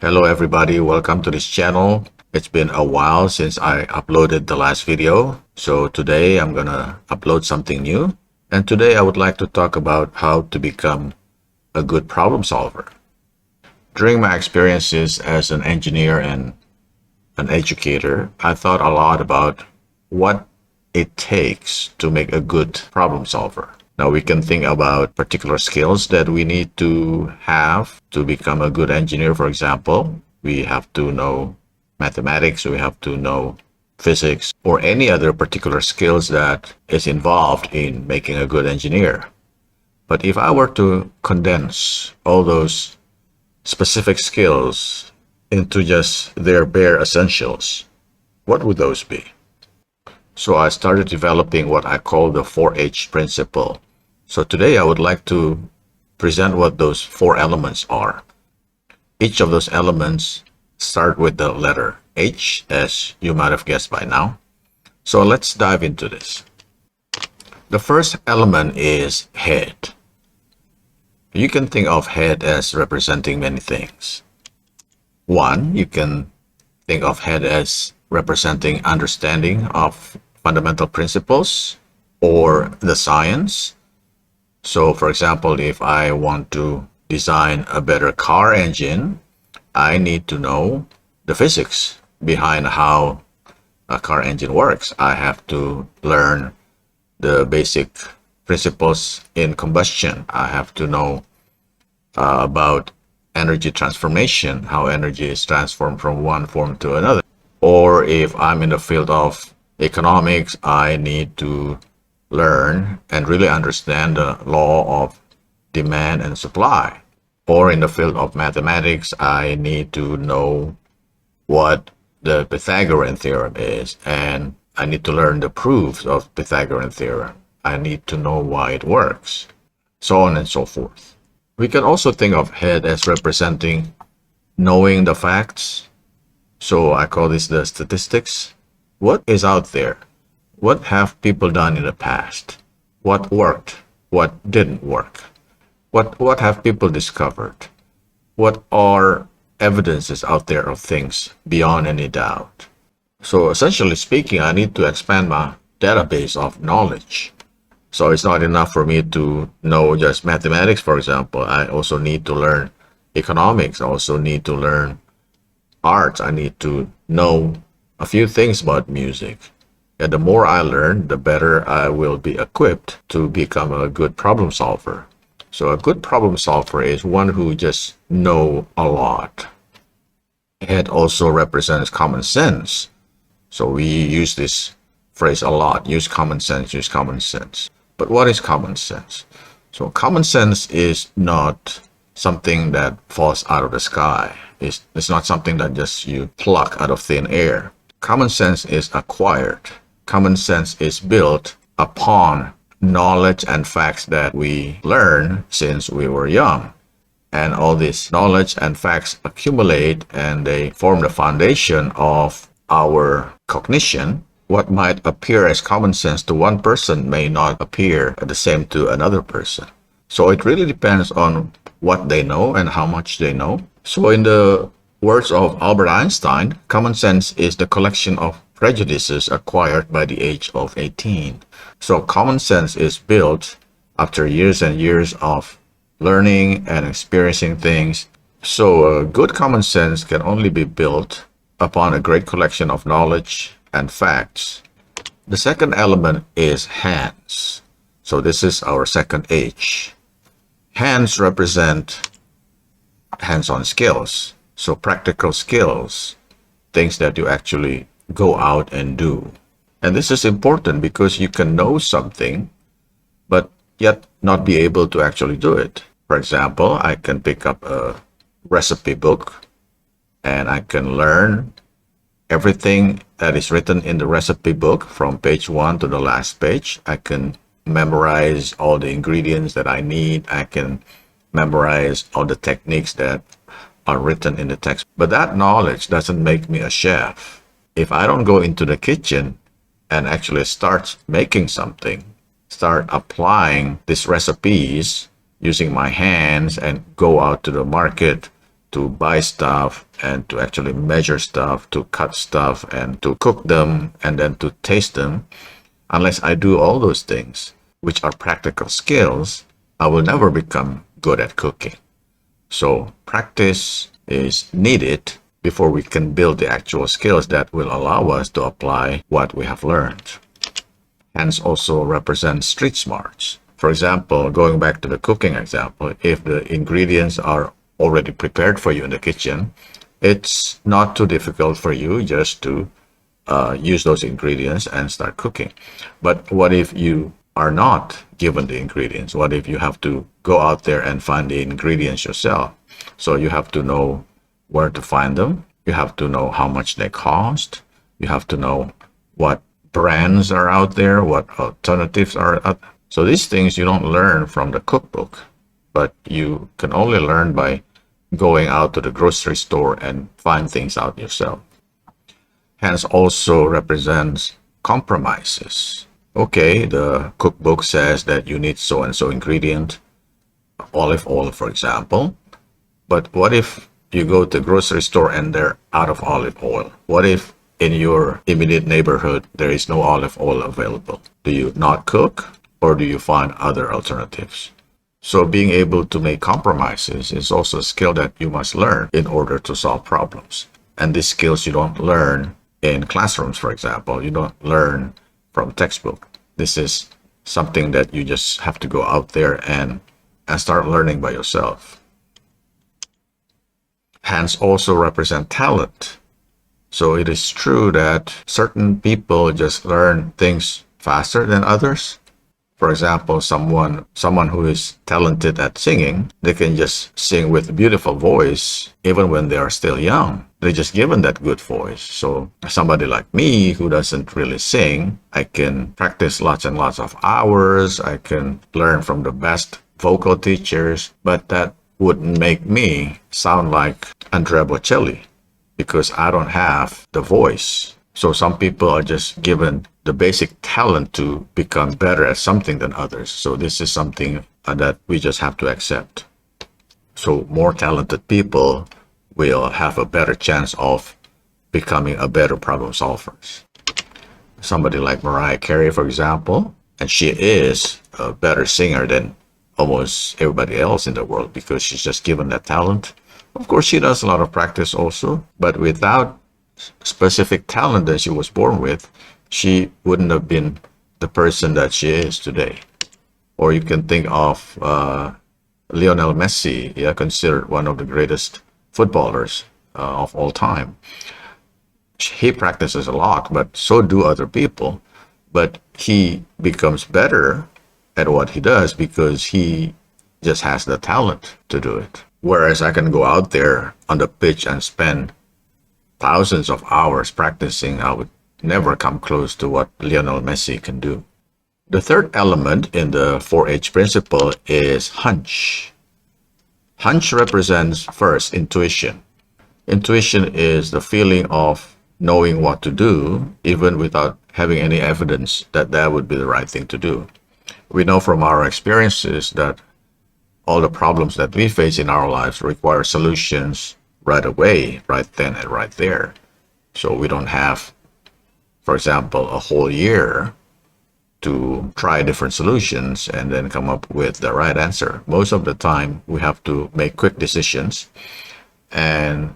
Hello everybody, welcome to this channel. It's been a while since I uploaded the last video, so today I'm gonna upload something new. And today I would like to talk about how to become a good problem solver. During my experiences as an engineer and an educator, I thought a lot about what it takes to make a good problem solver. Now we can think about particular skills that we need to have to become a good engineer. For example, we have to know mathematics, we have to know physics, or any other particular skills that is involved in making a good engineer. But if I were to condense all those specific skills into just their bare essentials, what would those be? So I started developing what I call the 4H principle. So today I would like to present what those four elements are. Each of those elements start with the letter H, as you might have guessed by now. So let's dive into this. The first element is head. You can think of head as representing many things. One, you can think of head as representing understanding of fundamental principles or the science. So for example, if I want to design a better car engine, I need to know the physics behind how a car engine works. I have to learn the basic principles in combustion. I have to know about energy transformation, how energy is transformed from one form to another. Or if I'm in the field of economics, I need to learn and really understand the law of demand and supply. Or in the field of mathematics, I need to know what the Pythagorean theorem is, and I need to learn the proofs of Pythagorean theorem. I need to know why it works, so on and so forth. We can also think of head as representing knowing the facts. So I call this the statistics. What is out there? What have people done in the past? What worked? What didn't work? What have people discovered? What are evidences out there of things beyond any doubt? So essentially speaking, I need to expand my database of knowledge. So it's not enough for me to know just mathematics, for example. I also need to learn economics. I also need to learn art. I need to know a few things about music. And the more I learn, the better I will be equipped to become a good problem solver. So a good problem solver is one who just know a lot. It also represents common sense. So we use this phrase a lot, use common sense, use common sense. But what is common sense? So common sense is not something that falls out of the sky. It's not something that just you pluck out of thin air. Common sense is acquired. Common sense is built upon knowledge and facts that we learn since we were young. And all this knowledge and facts accumulate and they form the foundation of our cognition. What might appear as common sense to one person may not appear the same to another person. So it really depends on what they know and how much they know. So in the words of Albert Einstein, common sense is the collection of prejudices acquired by the age of 18. So common sense is built after years and years of learning and experiencing things. So good common sense can only be built upon a great collection of knowledge and facts. The second element is hands. So this is our second H. Hands represent hands-on skills. So practical skills, things that you actually go out and do. And this is important because you can know something, but yet not be able to actually do it. For example, I can pick up a recipe book and I can learn everything that is written in the recipe book from page 1 to the last page. I can memorize all the ingredients that I need. I can memorize all the techniques that are written in the text. But that knowledge doesn't make me a chef. If I don't go into the kitchen and actually start making something, start applying these recipes using my hands and go out to the market to buy stuff and to actually measure stuff, to cut stuff and to cook them and then to taste them, unless I do all those things, which are practical skills, I will never become good at cooking. So practice is needed before we can build the actual skills that will allow us to apply what we have learned. Hands also represent street smarts. For example, going back to the cooking example, if the ingredients are already prepared for you in the kitchen, it's not too difficult for you just to use those ingredients and start cooking. But what if you are not given the ingredients? What if you have to go out there and find the ingredients yourself? So you have to know where to find them. You have to know how much they cost. You have to know what brands are out there, what alternatives are out. So these things you don't learn from the cookbook, but you can only learn by going out to the grocery store and find things out yourself. Hence also represents compromises. Okay, the cookbook says that you need so and so ingredient, olive oil, for example. But what if you go to the grocery store and they're out of olive oil? What if in your immediate neighborhood there is no olive oil available? Do you not cook, or do you find other alternatives? So being able to make compromises is also a skill that you must learn in order to solve problems. And these skills you don't learn in classrooms, for example. You don't learn from textbook. This is something that you just have to go out there and start learning by yourself. Hands also represent talent. So it is true that certain people just learn things faster than others. For example, someone who is talented at singing, they can just sing with a beautiful voice even when they are still young. They're just given that good voice. So somebody like me who doesn't really sing, I can practice lots and lots of hours. I can learn from the best vocal teachers, but that wouldn't make me sound like Andrea Bocelli because I don't have the voice. So some people are just given the basic talent to become better at something than others. So this is something that we just have to accept. So more talented people will have a better chance of becoming a better problem solvers. Somebody like Mariah Carey, for example, and she is a better singer than almost everybody else in the world because she's just given that talent. Of course, she does a lot of practice also, but without specific talent that she was born with, she wouldn't have been the person that she is today. Or you can think of Lionel Messi, considered one of the greatest footballers of all time. He practices a lot, but so do other people. But he becomes better at what he does because he just has the talent to do it. Whereas I can go out there on the pitch and spend thousands of hours practicing, I would never come close to what Lionel Messi can do. The third element in the 4H principle is hunch. Hunch represents first intuition. Intuition is the feeling of knowing what to do even without having any evidence that that would be the right thing to do. We know from our experiences that all the problems that we face in our lives require solutions right away, right then and right there. So we don't have, for example, a whole year to try different solutions and then come up with the right answer. Most of the time, we have to make quick decisions. And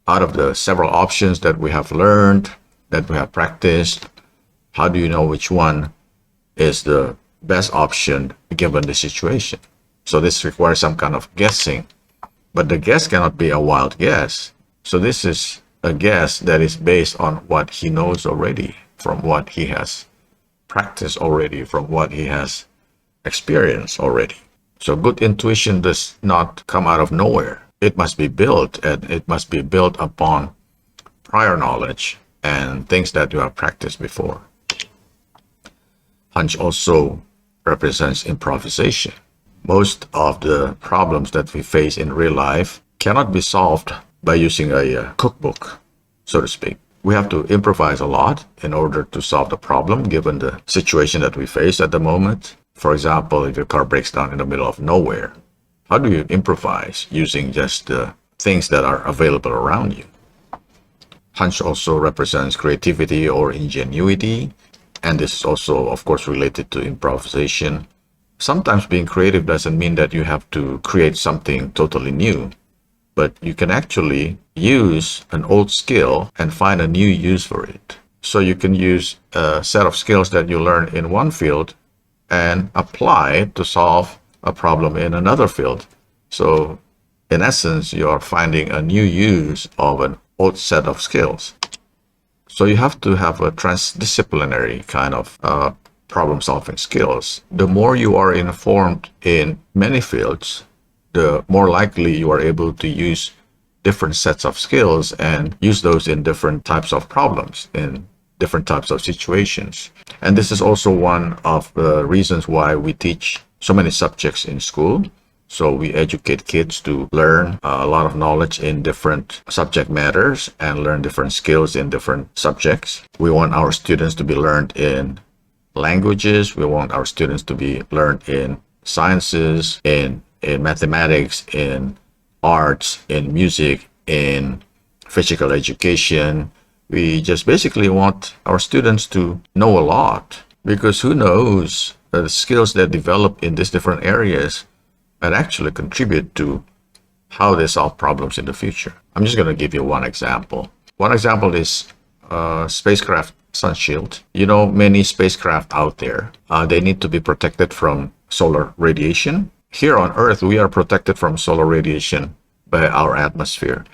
out of the several options that we have learned, that we have practiced, how do you know which one is the best option given the situation? So this requires some kind of guessing. But the guess cannot be a wild guess. So this is a guess that is based on what he knows already, from what he has practiced already, from what he has experienced already. So good intuition does not come out of nowhere. It must be built, and it must be built upon prior knowledge and things that you have practiced before. Hunch also represents improvisation. Most of the problems that we face in real life cannot be solved by using a cookbook, so to speak. We have to improvise a lot in order to solve the problem given the situation that we face at the moment. For example, if your car breaks down in the middle of nowhere, how do you improvise using just the things that are available around you. Hunch also represents creativity or ingenuity, and this is also, of course, related to improvisation. Sometimes being creative doesn't mean that you have to create something totally new, but you can actually use an old skill and find a new use for it. So you can use a set of skills that you learn in one field and apply it to solve a problem in another field. So in essence, you are finding a new use of an old set of skills. So you have to have a transdisciplinary kind of problem-solving skills. The more you are informed in many fields, the more likely you are able to use different sets of skills and use those in different types of problems, in different types of situations. And this is also one of the reasons why we teach so many subjects in school. So we educate kids to learn a lot of knowledge in different subject matters and learn different skills in different subjects. We want our students to be learned in languages. We want our students to be learned in sciences, in mathematics, in arts, in music, in physical education. We just basically want our students to know a lot, because who knows the skills that develop in these different areas that actually contribute to how they solve problems in the future. I'm just going to give you one example. One example is spacecraft sunshield. You know, many spacecraft out there, they need to be protected from solar radiation. Here on Earth, we are protected from solar radiation by our atmosphere.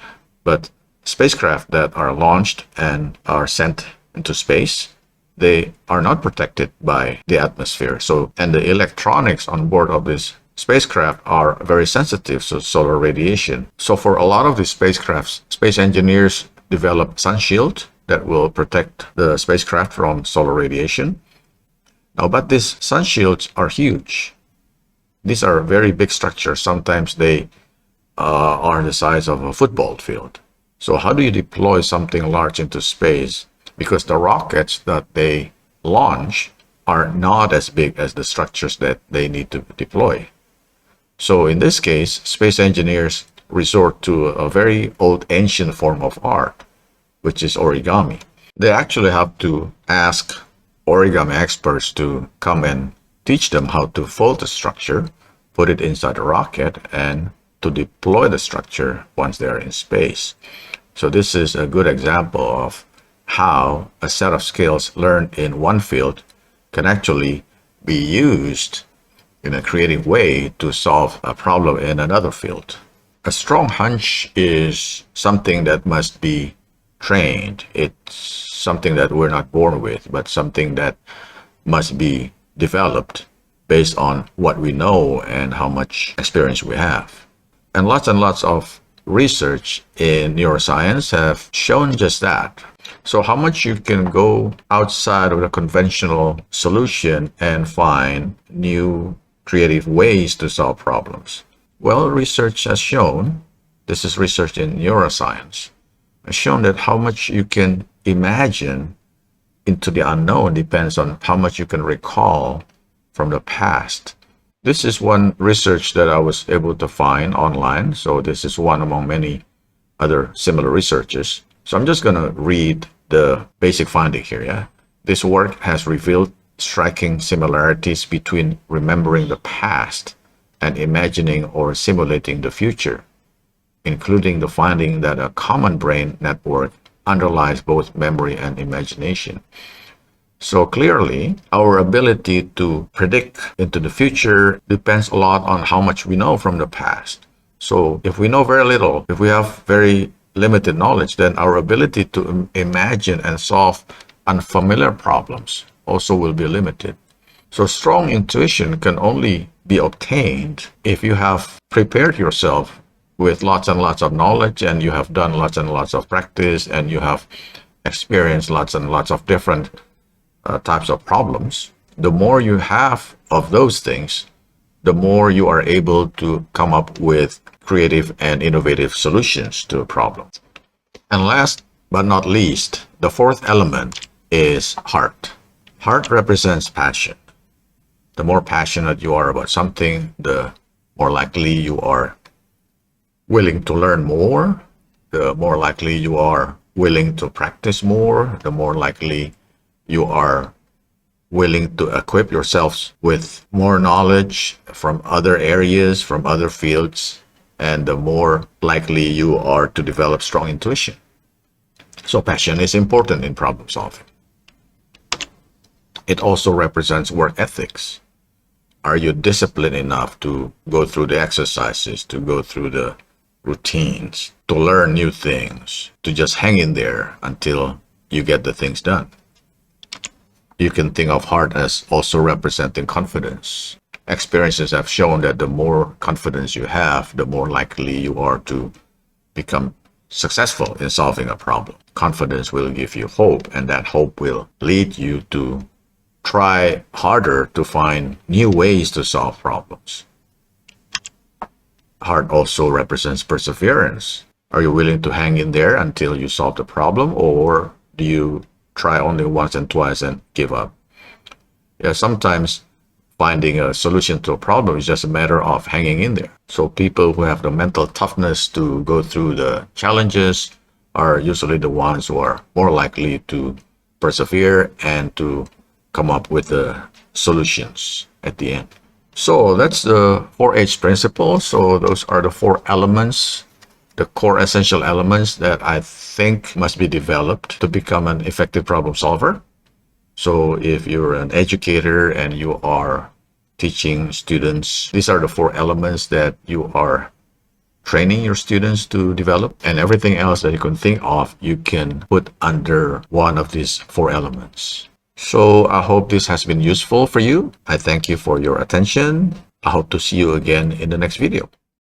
But spacecraft that are launched and are sent into space, they are not protected by the atmosphere. So, and the electronics on board of this spacecraft are very sensitive to solar radiation. So for a lot of these spacecrafts, space engineers develop sunshield that will protect the spacecraft from solar radiation. Now, but these sunshields are huge. These are very big structures. Sometimes they are the size of a football field. So how do you deploy something large into space? Because the rockets that they launch are not as big as the structures that they need to deploy. So in this case, space engineers resort to a very old ancient form of art, which is origami. They actually have to ask origami experts to come and teach them how to fold the structure, put it inside a rocket, and to deploy the structure once they are in space. So this is a good example of how a set of skills learned in one field can actually be used in a creative way to solve a problem in another field. A strong hunch is something that must be trained. It's something that we're not born with, but something that must be developed based on what we know and how much experience we have. And lots of research in neuroscience have shown just that. So how much you can go outside of the conventional solution and find new creative ways to solve problems. Well, research has shown, this is research in neuroscience, has shown that how much you can imagine into the unknown depends on how much you can recall from the past. This is one research that I was able to find online. So this is one among many other similar researches. So I'm just going to read the basic finding here. Yeah, this work has revealed striking similarities between remembering the past and imagining or simulating the future, including the finding that a common brain network underlies both memory and imagination. So clearly, our ability to predict into the future depends a lot on how much we know from the past. So if we know very little, if we have very limited knowledge, then our ability to imagine and solve unfamiliar problems also will be limited. So strong intuition can only be obtained if you have prepared yourself with lots and lots of knowledge, and you have done lots and lots of practice, and you have experienced lots and lots of different types of problems. The more you have of those things, the more you are able to come up with creative and innovative solutions to a problem. And last but not least, the fourth element is heart. Heart represents passion. The more passionate you are about something, the more likely you are willing to learn more, the more likely you are willing to practice more, the more likely you are willing to equip yourselves with more knowledge from other areas, from other fields, and the more likely you are to develop strong intuition. So passion is important in problem solving. It also represents work ethics. Are you disciplined enough to go through the exercises, to go through the routines, to learn new things, to just hang in there until you get the things done? You can think of heart as also representing confidence. Experiences have shown that the more confidence you have, the more likely you are to become successful in solving a problem. Confidence will give you hope, and that hope will lead you to try harder to find new ways to solve problems. Heart also represents perseverance. Are you willing to hang in there until you solve the problem, or do you try only once and twice and give up? Yeah, sometimes finding a solution to a problem is just a matter of hanging in there. So people who have the mental toughness to go through the challenges are usually the ones who are more likely to persevere and to come up with the solutions at the end. So that's the 4H principle. So those are the 4 elements, the core essential elements that I think must be developed to become an effective problem solver. So if you're an educator and you are teaching students, these are the 4 elements that you are training your students to develop, and everything else that you can think of, you can put under one of these 4 elements. So I hope this has been useful for you. I thank you for your attention. I hope to see you again in the next video.